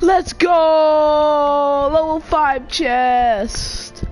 Let's go! Level 5 chest.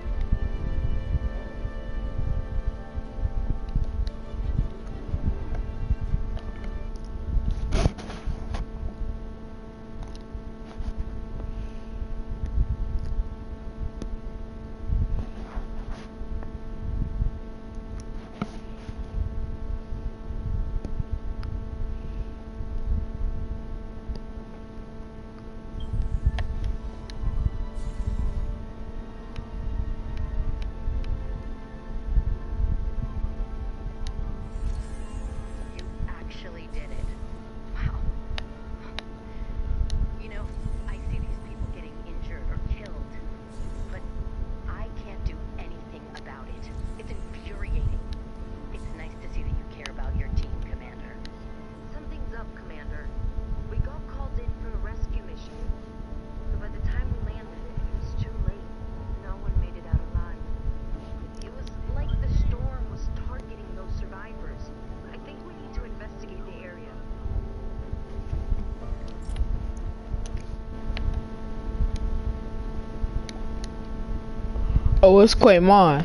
Oh, it's Quaymon.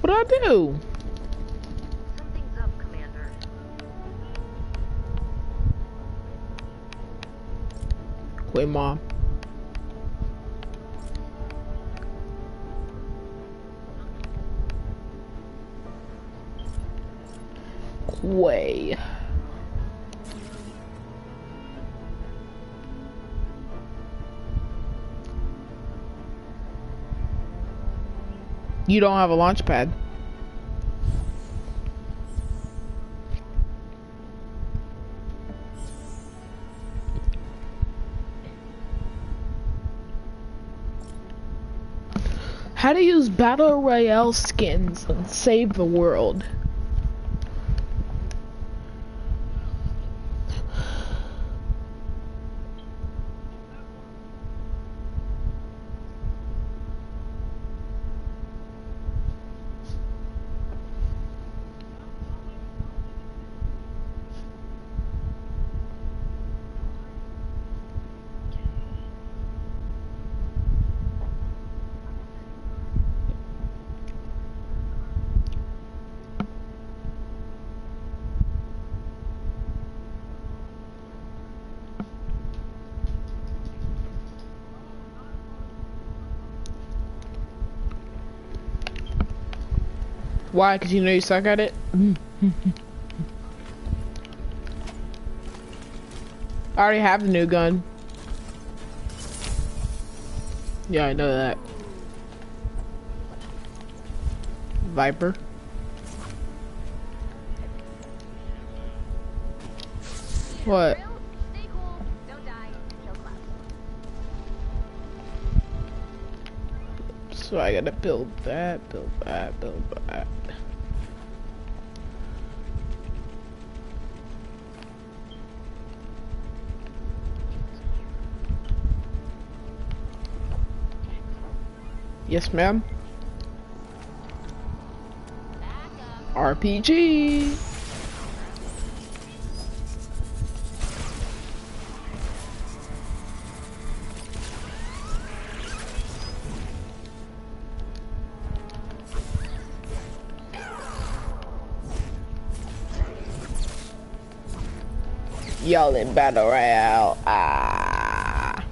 What'd I do? Something's up, Commander. Quaymon. Quay. You don't have a launch pad. How to use Battle Royale skins and save the world. Why? Because you know you suck at it? I already have the new gun. Yeah, I know that. Viper. What? Stay cool. Don't die. Kill Cloud. So I gotta build that, build that, build that. Yes, ma'am. RPG. Y'all in Battle Royale. Ah.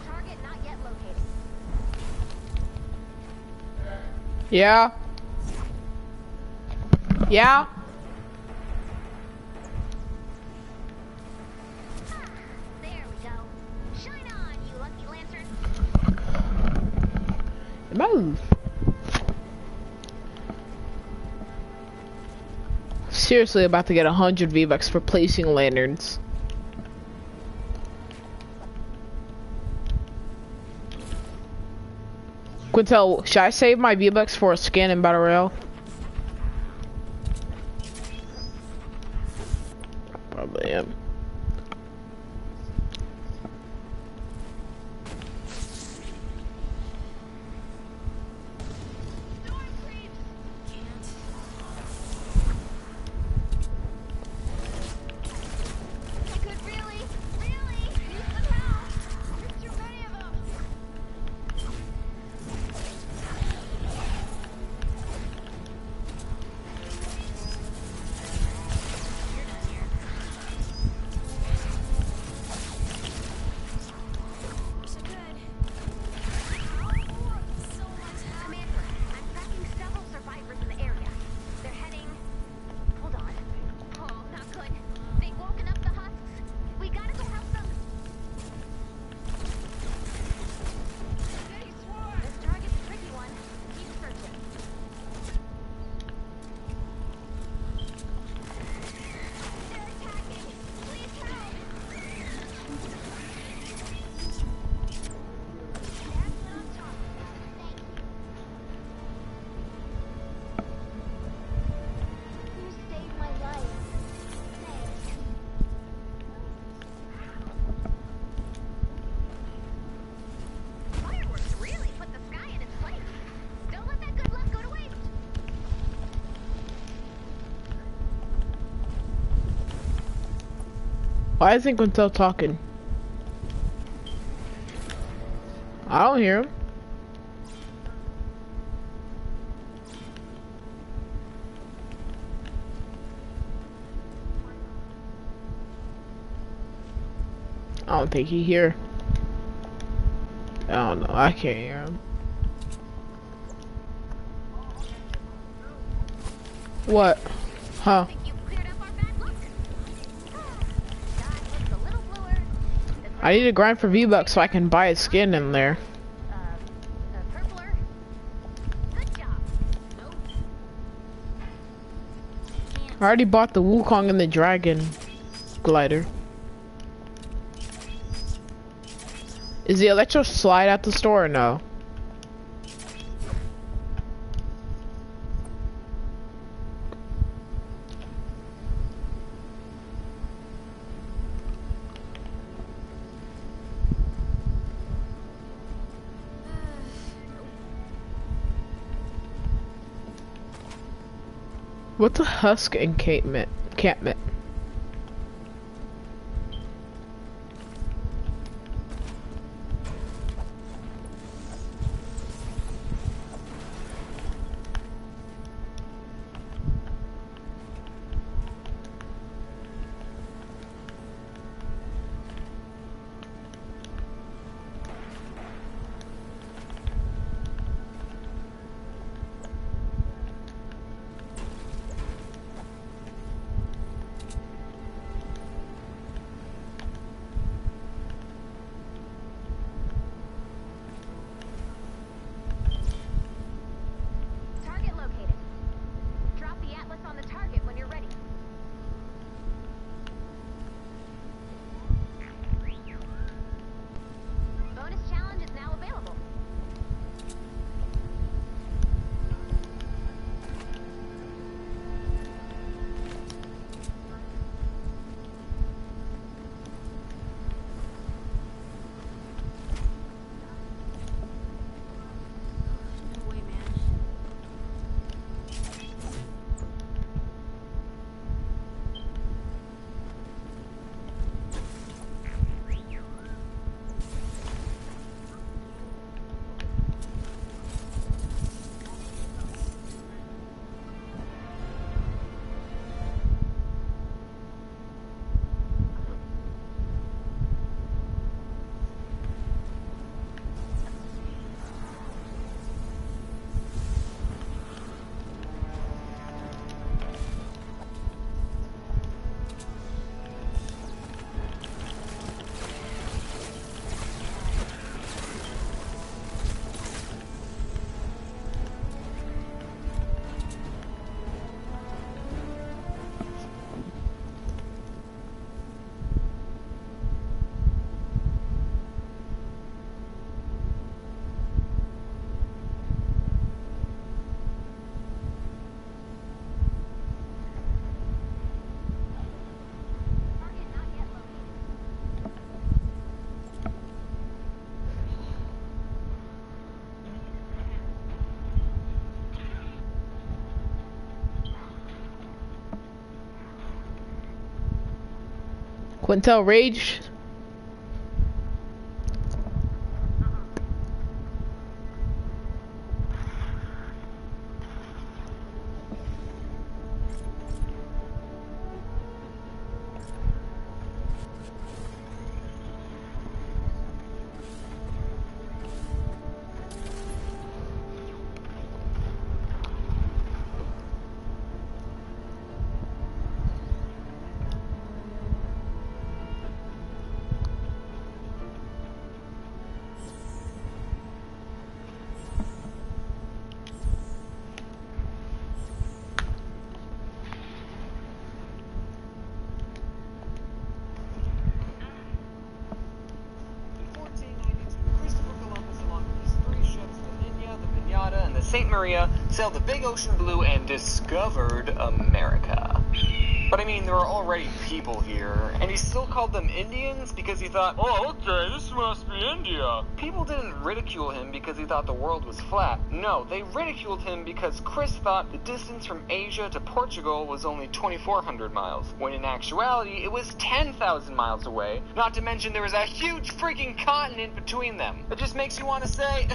Target not yet located. Yeah. Yeah? There we go. Shine on, you lucky lantern. Move. Seriously about to get 100 V-Bucks for placing lanterns. Quintel, should I save my V-Bucks for a skin in Battle Royale? Probably am. I could really use some help. There's too many of them. Commander, I'm tracking several survivors in the area. They're heading... Hold on. Oh, not good. They've woken up the husks. We gotta go help them. This target's a tricky one. Keep searching. They're attacking. Please help. That's what I'm talking about. Thank you. You saved my life. Thanks. Fireworks really put the sky in its place. Don't let that good luck go to waste. Why is Quintel talking? I don't hear him. I don't think he here. I don't know. I can't hear him. What? Huh? Think you've cleared up our bad luck? Sky looks a little bluer. The I need to grind for V-Bucks so I can buy a skin in there. purpler. Good job. Nope. I already bought the Wukong and the Dragon glider. Is the Electro Slide at the store or no? What's a husk encampment? Quintel Rage. St. Maria, sailed the big ocean blue, and discovered America. But I mean, there were already people here, and he still called them Indians because he thought, oh, okay, this must be India. People didn't ridicule him because he thought the world was flat. No, they ridiculed him because Chris thought the distance from Asia to Portugal was only 2,400 miles, when in actuality, it was 10,000 miles away, not to mention there was a huge freaking continent between them. It just makes you want to say...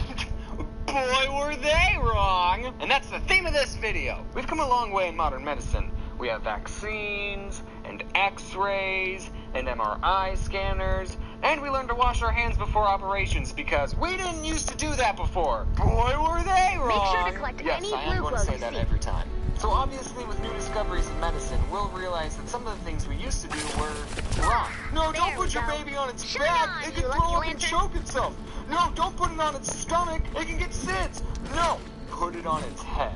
Boy, were they wrong! And that's the theme of this video. We've come a long way in modern medicine. We have vaccines, and x-rays, and MRI scanners, and we learned to wash our hands before operations because we didn't used to do that before. Boy, were they wrong! Make sure to collect yes, any I am blue going to glow say you that see. every time. So obviously with new discoveries in medicine, we'll realize that some of the things we used to do were wrong. No, don't There put we your go. baby on its Shut back. on, It you can lucky throw up and lantern. choke itself. No, don't put it on its stomach. It can get SIDS. No, put it on its head.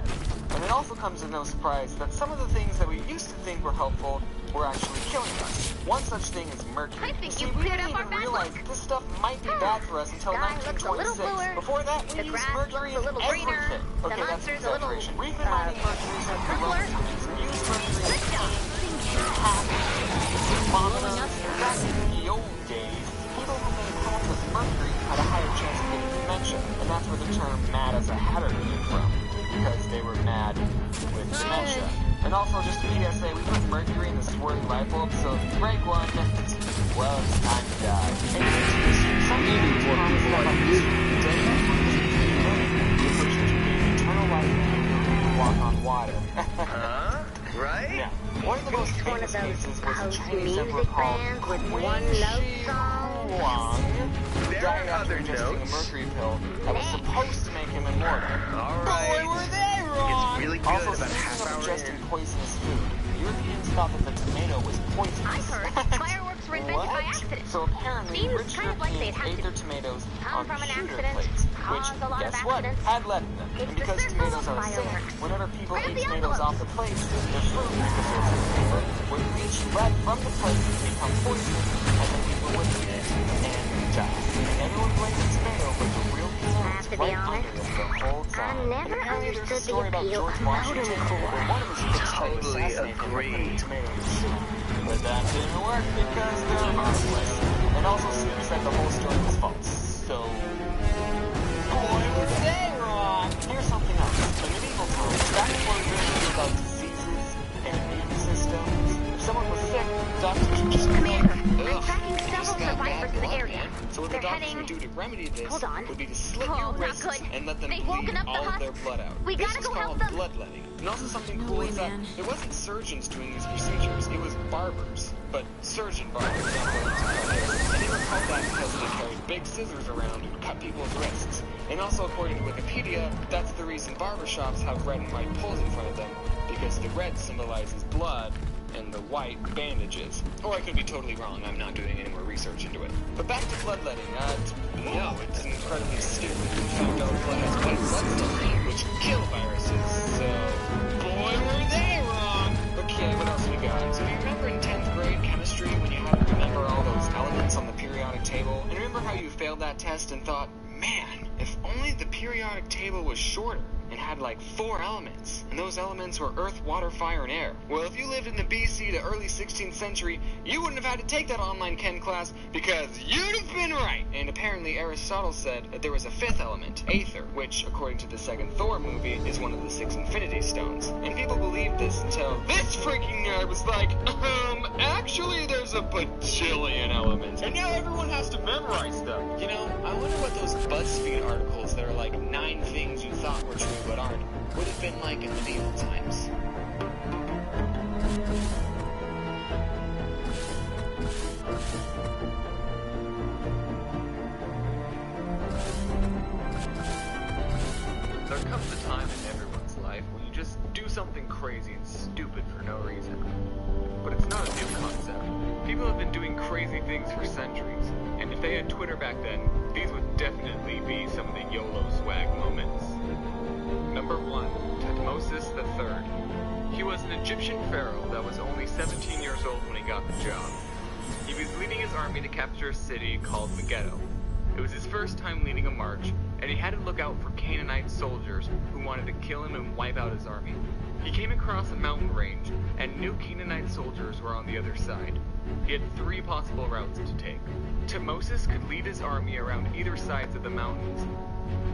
And it also comes as no surprise that some of the things that we used to think were helpful were actually killing us. One such thing is mercury. I think See, you we cleared didn't up our even bad realize luck. that this stuff might be bad for us until Sky looks a little 1926. bluer. Before that, we The used grass mercury looks a little in greener. everything. The Okay, that's an monster's a little, exaggeration. We've been mining mercury since the purpler. Roman times. We used mercury Good in job. thermometers. Back in the old days, people who made homes with mercury had a higher chance of getting dementia, and that's where the term mad as a hatter came from, because they were mad with dementia. And also, just a PSA, we put mercury in the swirling light bulb, so if you break one, well, it's time to die. And some people like you eternal life and walk on water. Right? Yeah. One of the most One of famous those cases was a house Chinese emperor music called bands with Qin one note Shi song. Huang. There Died are after other ingesting a notes. mercury pill that was supposed to make him immortal. All Boy, right. were they wrong! It's really good Also, about a speaking half of hour ingesting in. poisonous food, Europeans thought that the tomato was poisonous. I've heard fireworks were invented by What? accident. So apparently, Seems rich kind of like they'd Europeans have ate to their tomatoes come on from an shooter accident, plates, which, cause a lot of guess what, accidents. had lead in them. It's And the because circle tomatoes of are acidic, fireworks. whenever people Grab ate the tomatoes off the plates, their fruit, the source of flavor, would reach right from the plate and become poisonous, and then people would eat it and die. And everyone blamed the tomato, but the real reason I have was to be right under honest, it the whole time. I never And apparently there's a understood the story about appeal George of modern Washington, core. where one of his critics tried to Totally assassinate him by putting agree. a tomato in his soup. But that didn't work because they're harmless. And also seems that the whole story was false. So, boy, were they wrong! Here's something else. In medieval times, back before we really knew about diseases and immune systems, if someone was sick, doctors would just Commander, go, I'm "Ugh, tracking you several just got survivors bad in the blood, area. man." So what They're the doctors heading- would do to remedy this Hold on. would be to slit Oh, your not wrists good. and let them They've bleed woken up the all of their husks. blood out. We This gotta was go help called them. bloodletting. And also something No cool way, is that man. it wasn't surgeons doing these procedures, it was barbers. But surgeon barbers, not the ones who cut hair. And they were called that because they carried big scissors around and cut people's wrists. And also, according to Wikipedia, that's the reason barbershops have red and white poles in front of them, because the red symbolizes blood and the white bandages. Or I could be totally wrong, I'm not doing any more research into it. But back to bloodletting, no, it's incredibly stupid. In fact, our blood has white blood cells, which kill viruses, so... Boy, were they wrong! Okay, what else we got? So do you remember in 10th grade chemistry when you had to remember all those elements on the periodic table? And remember how you failed that test and thought, man, if only the periodic table was shorter and had like 4 elements, and those elements were earth, water, fire, and air. Well, if you lived in the BC to early 16th century, you wouldn't have had to take that online chem class because you'd have been right. And apparently Aristotle said that there was a 5th element, aether, which, according to the second Thor movie, is one of the 6 Infinity Stones. And people believed this until this freaking nerd was like, actually there's a bajillion elements, and now everyone has to memorize them. You know, I wonder what those BuzzFeed articles that are like 9 things you thought were true but aren't would have been like in medieval times. There comes a time in everyone's life when you just do something crazy and stupid for no reason. But it's not a new concept. People have been doing crazy things for centuries, and if they had Twitter back then, these would definitely be some of the YOLO swag moments. Number 1, Thutmose III. He was an Egyptian pharaoh that was only 17 years old when he got the job. He was leading his army to capture a city called Megiddo. It was his first time leading a march, and he had to look out for Canaanite soldiers who wanted to kill him and wipe out his army. He came across a mountain range, and knew Canaanite soldiers were on the other side. He had 3 possible routes to take. Thutmose could lead his army around either sides of the mountains,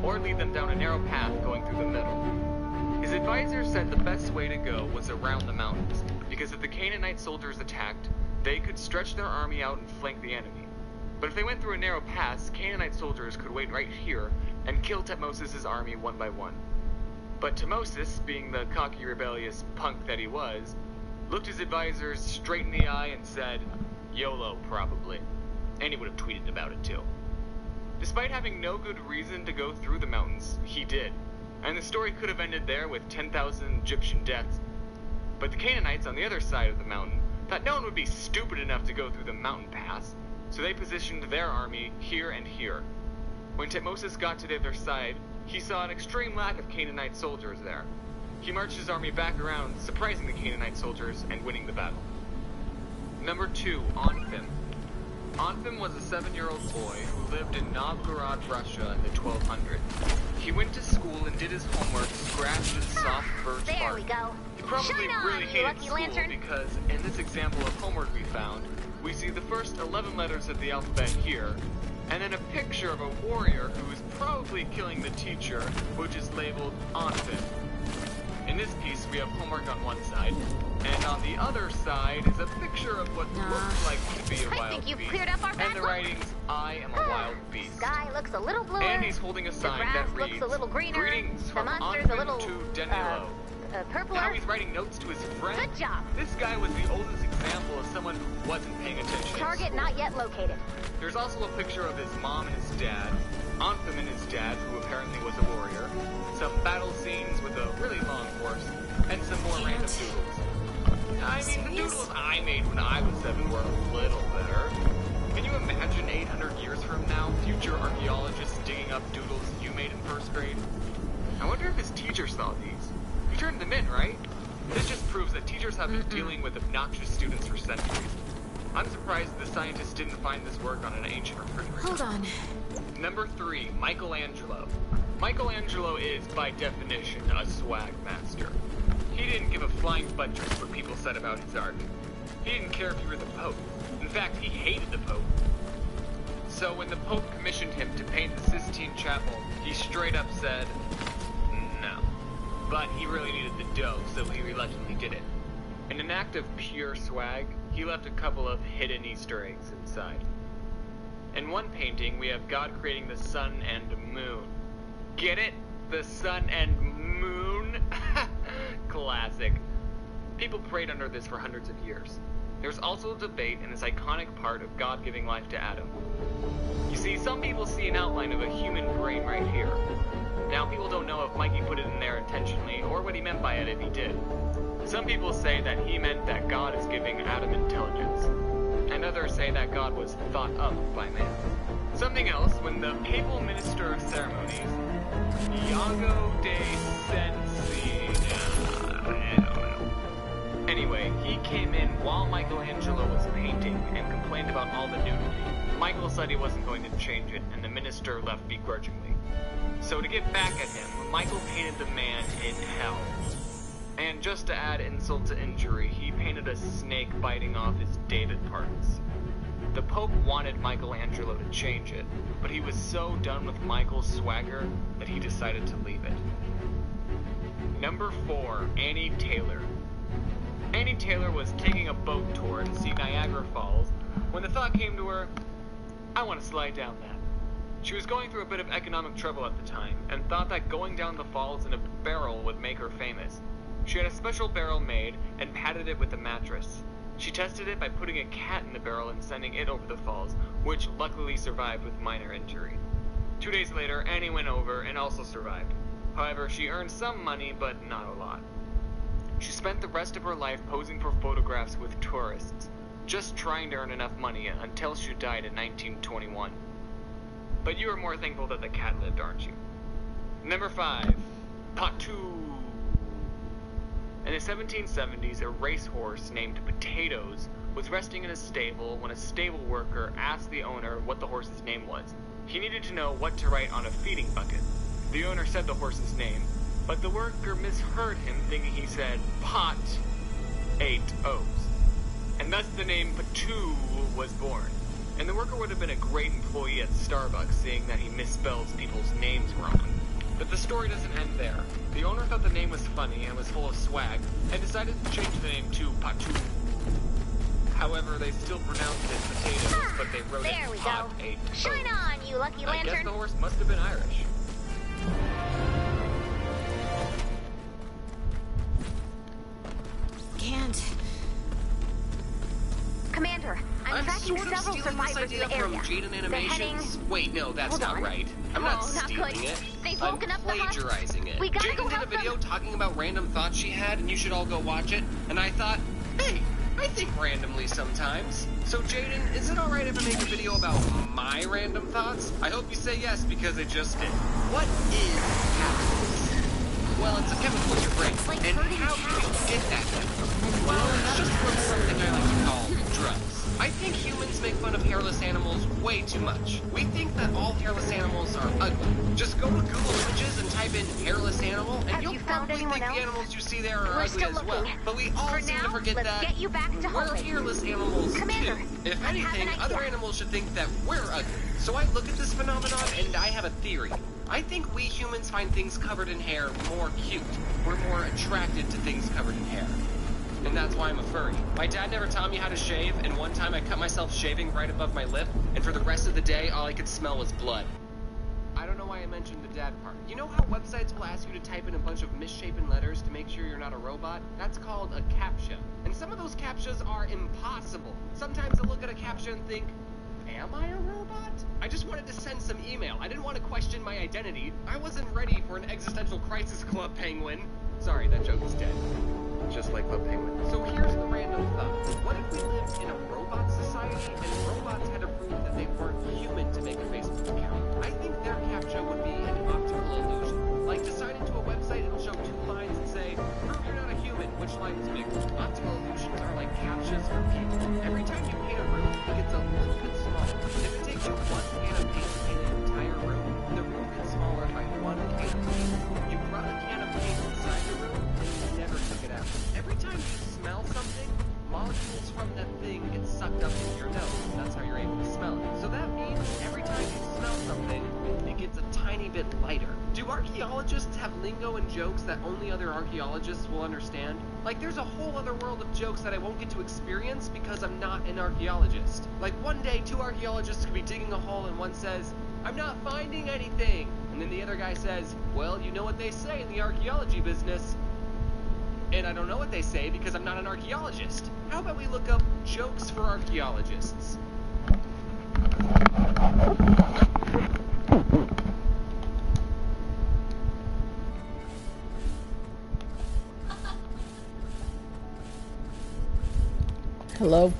or lead them down a narrow path going through the middle. His advisors said the best way to go was around the mountains, because if the Canaanite soldiers attacked, they could stretch their army out and flank the enemy. But if they went through a narrow pass, Canaanite soldiers could wait right here and kill Thutmose' army one by one. But Thutmose, being the cocky, rebellious punk that he was, looked his advisors straight in the eye and said, YOLO, probably. And he would have tweeted about it too. Despite having no good reason to go through the mountains, he did. And the story could have ended there with 10,000 Egyptian deaths. But the Canaanites on the other side of the mountain thought no one would be stupid enough to go through the mountain pass, so they positioned their army here and here. When Thutmose got to the other side, he saw an extreme lack of Canaanite soldiers there. He marched his army back around, surprising the Canaanite soldiers and winning the battle. Number 2, Anfim. Anfim was a 7-year-old boy who lived in Novgorod, Russia in the 1200s. He went to school and did his homework scratched in soft birch There bark. we go. He probably Shine on, really you hated lucky school lantern. because in this example of homework we found, we see the first 11 letters of the alphabet here, and then a picture of a warrior who is probably killing the teacher, which is labeled Anfim. In this piece, we have homework on one side, and on the other side is a picture of what looks like to be a I wild think you've beast. cleared up our And bad the luck. writings, I am a wild beast. Sky looks a little bluer. And he's holding a The sign grass that reads, looks a little greener. Greetings The from monster's a Anfim little, to Danilo. purpler. Now he's writing notes to his friend. Good job. This guy was the oldest example of someone who wasn't paying attention in Target school. not yet located. There's also a picture of his mom and his dad, Anfim and his dad, who apparently was a warrior, some battle scenes with a really long horse, and some more random doodles. I mean, the doodles I made when I was 7 were a little better. Can you imagine 800 years from now, future archaeologists digging up doodles you made in 1st grade? I wonder if his teacher saw these. He turned them in, right? This just proves that teachers have been dealing with obnoxious students for centuries. I'm surprised the scientists didn't find this work on an ancient refrigerator. Hold on. Number 3, Michelangelo. Michelangelo is, by definition, a swag master. He didn't give a flying buttress what people said about his art. He didn't care if you were the Pope. In fact, he hated the Pope. So when the Pope commissioned him to paint the Sistine Chapel, he straight up said, no. But he really needed the dough, so he reluctantly did it. In an act of pure swag, he left a couple of hidden Easter eggs inside. In one painting, we have God creating the sun and moon. Get it? The sun and moon? Classic. People prayed under this for hundreds of years. There's also a debate in this iconic part of God giving life to Adam. You see, some people see an outline of a human brain right here. Now, people don't know if Mikey put it in there intentionally, or what he meant by it if he did. Some people say that he meant that God is giving Adam intelligence, and others say that God was thought up by man. Something else, when the papal minister of ceremonies, Iago de Sensi, I don't know. Anyway, he came in while Michelangelo was painting and complained about all the nudity. Michael said he wasn't going to change it, and the minister left begrudgingly. So to get back at him, Michael painted the man in hell. And just to add insult to injury, he painted a snake biting off his David parts. The Pope wanted Michelangelo to change it, but he was so done with Michael's swagger that he decided to leave it. Number 4, Annie Taylor. Annie Taylor was taking a boat tour to see Niagara Falls thought came to her, I want to slide down that. She was going through a bit of economic trouble at the time, and thought that going down the falls in a barrel would make her famous. She had a special barrel made, and padded it with a mattress. She tested it by putting a cat in the barrel and sending it over the falls, which luckily survived with minor injury. 2 days later, Annie went over and also survived. However, she earned some money, but not a lot. She spent the rest of her life posing for photographs with tourists, just trying to earn enough money until she died in 1921. But you are more thankful that the cat lived, aren't you? Number 5. Pot 2. In the 1770s, a racehorse named Potatoes was resting in a stable when a stable worker asked the owner what the horse's name was. He needed to know what to write on a feeding bucket. The owner said the horse's name, but the worker misheard him, thinking he said Pot 8 O's. And thus the name Patu was born. And the worker would have been a great employee at Starbucks, seeing that he misspells people's names wrong. But the story doesn't end there. The owner thought the name was funny and was full of swag, and decided to change the name to Patu. However, they still pronounced it potatoes, but they wrote There we it go. Pot 8 O's. Shine on, you lucky I guess lantern. the horse must have been Irish. Can't. Commander, I'm tracking sort of several stealing this survivors idea in the from area. Jaden They're Animations. heading... Wait, no, that's Hold not on. right. I'm not Oh, not stealing good. it. They've I'm woken up the husks. plagiarizing it. We gotta Jaden go did a help them. video talking about random thoughts she had, and you should all go watch it. And I thought, hey, I think randomly sometimes. So Jaden, is it alright if I make a video about my random thoughts? I hope you say yes, because I just did. What is happiness? Well, it's a chemical in your brain. Like And hurting how do you cats. get that chemical? Well, it's just from something I like to call drugs. I think humans make fun of hairless animals way too much. We think that all hairless animals are ugly. Just go to Google Images and type in hairless animal, and Have you'll you found probably anyone think the else? animals you see there are We're ugly still as well. looking. But we all For seem to now, forget let's that get you back to we're hunting. hairless animals Commander, too. If I have anything, an other idea. animals should think that we're ugly. So I look at this phenomenon and I have a theory. I think we humans find things covered in hair more cute. We're more attracted to things covered in hair. And that's why I'm a furry. My dad never taught me how to shave, and one time I cut myself shaving right above my lip, and for the rest of the day, all I could smell was blood. I don't know why I mentioned the dad part. You know how websites will ask you to type in a bunch of misshapen letters to make sure you're not a robot? That's called a CAPTCHA. And some of those CAPTCHAs are impossible. Sometimes I look at a CAPTCHA and think, am I a robot? I just wanted to send some email. I didn't want to question my identity. I wasn't ready for an existential crisis, Club Penguin. Sorry, that joke is dead. Just like Club Penguin. So here's the random thought. What if we lived in a robot society and robots had to prove that they weren't human to make a Facebook account? I think their CAPTCHA would be an optical illusion. Like, decide into a website, it'll show 2 lines and say, prove you're not a human. Which line is bigger? Optical illusions are like CAPTCHAs for people. Every time you paint a room, it gets a little bit smaller. If it takes you 1 can of paint to paint an entire room, the room gets smaller by 1 can of paint. You brought a can of paint inside the room, and you never took it out. Every time you smell something, molecules from that thing get sucked up into your nose. That's how you're able to smell it. So that means every time you smell something, it gets a tiny bit lighter. Do archaeologists have lingo and jokes that only other archaeologists will understand? Like, there's a whole other world of jokes that I won't get to experience because I'm not an archaeologist. Like, one day, 2 archaeologists could be digging a hole and one says, I'm not finding anything. And then the other guy says, well, you know what they say in the archaeology business. And I don't know what they say because I'm not an archaeologist. How about we look up jokes for archaeologists? Hello?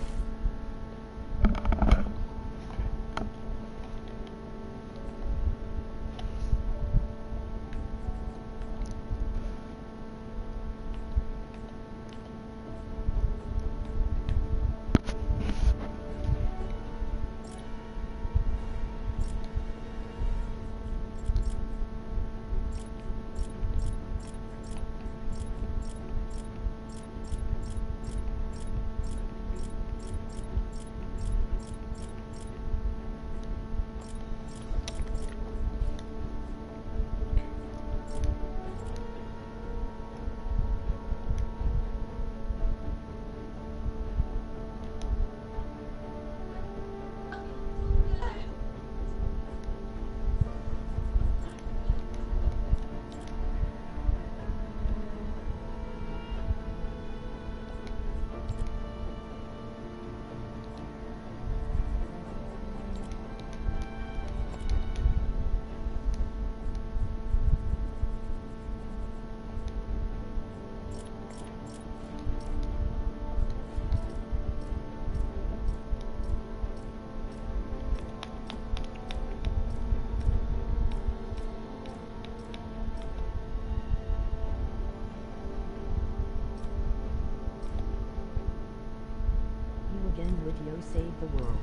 And would yo save the world?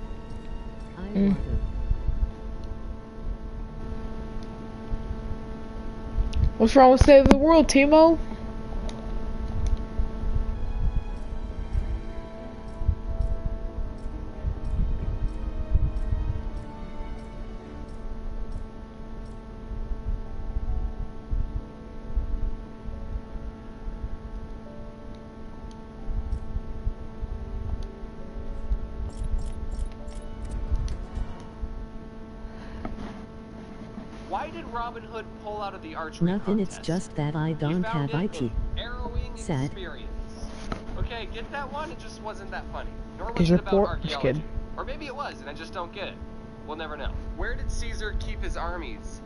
I Mm. want to. What's wrong with Save the World, Timo? Why did Robin Hood pull out of the archery Nothing, contest? it's just that I He don't found have it IT. an harrowing Sad. experience. Okay, get that one? It just wasn't that funny. Nor was Is it your about port? Just archaeology. kidding. Or maybe it was, and I just don't get it. We'll never know. Where did Caesar keep his armies?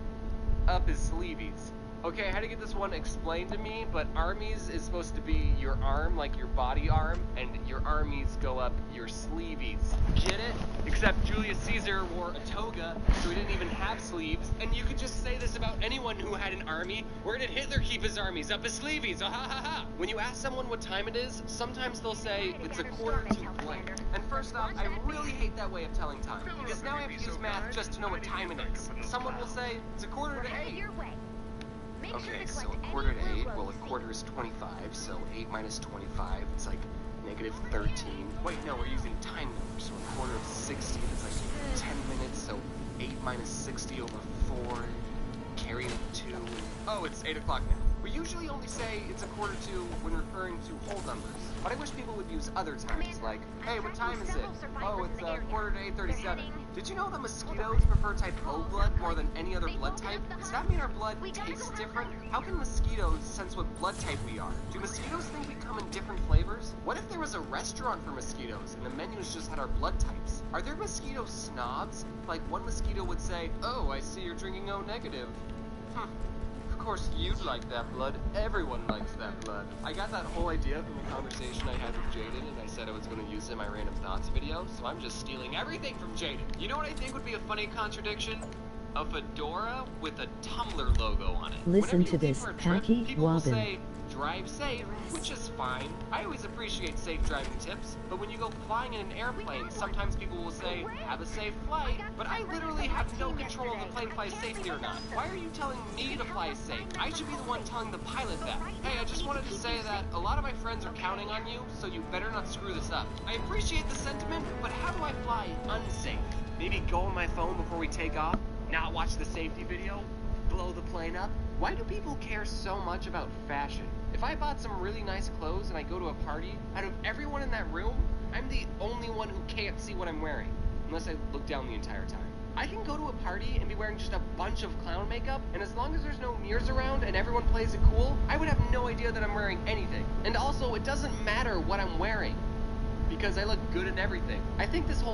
Up his sleeveys. Okay, I had to get this one explained to me, but armies is supposed to be your arm, like your body arm, and your armies go up your sleeveys. Get it? Except Julius Caesar wore a toga, so he didn't even have sleeves. And you could just say this about anyone who had an army. Where did Hitler keep his armies? Up his sleeveys. Ah ha ha ha. When you ask someone what time it is, sometimes they'll say it's a quarter to blank. And first off, I really hate that way of telling time, because now I have to use math just to know what time it is. Someone will say it's a quarter to We're headed 8. your way. Make sure Okay, to so collect a quarter any to blue 8, well, a roses. quarter is 25, so 8 minus 25, it's like negative 13. Wait, no, we're using time numbers, so a quarter of 60, that's like 10 minutes, so 8 minus 60 over 4, carry of 2. Oh, it's 8 o'clock now. We usually only say it's a quarter to when referring to whole numbers, but I wish people would use other times, like, hey, what time is it? Oh, it's quarter to 8:37. Did you know that mosquitoes prefer type O blood more than any other blood type? Does that mean our blood tastes different? How can mosquitoes sense what blood type we are? Do mosquitoes think we come in different flavors? What if there was a restaurant for mosquitoes and the menus just had our blood types? Are there mosquito snobs? Like one mosquito would say, oh, I see you're drinking O negative. Of course you'd like that blood. Everyone likes that blood. I got that whole idea from a conversation I had with Jaden, and I said I was going to use it in my Random Thoughts video, so I'm just stealing everything from Jaden. You know what I think would be a funny contradiction? A fedora with a Tumblr logo on it. Listen Whenever to you leave this, for a trip, Packy people will Wobbin. say, drive safe, which is fine. I always appreciate safe driving tips, but when you go flying in an airplane, sometimes people will say, have a safe flight, but I literally have no control if the plane flies safely or not. Why are you telling me to fly safe? I should be the one telling the pilot that. Hey, I just wanted to say that a lot of my friends are counting on you, so you better not screw this up. I appreciate the sentiment, but how do I fly unsafe? Maybe go on my phone before we take off? Not watch the safety video? Blow the plane up? Why do people care so much about fashion? If I bought some really nice clothes and I go to a party, out of everyone in that room, I'm the only one who can't see what I'm wearing, unless I look down the entire time. I can go to a party and be wearing just a bunch of clown makeup, and as long as there's no mirrors around and everyone plays it cool, I would have no idea that I'm wearing anything. And also, it doesn't matter what I'm wearing, because I look good in everything. I think this whole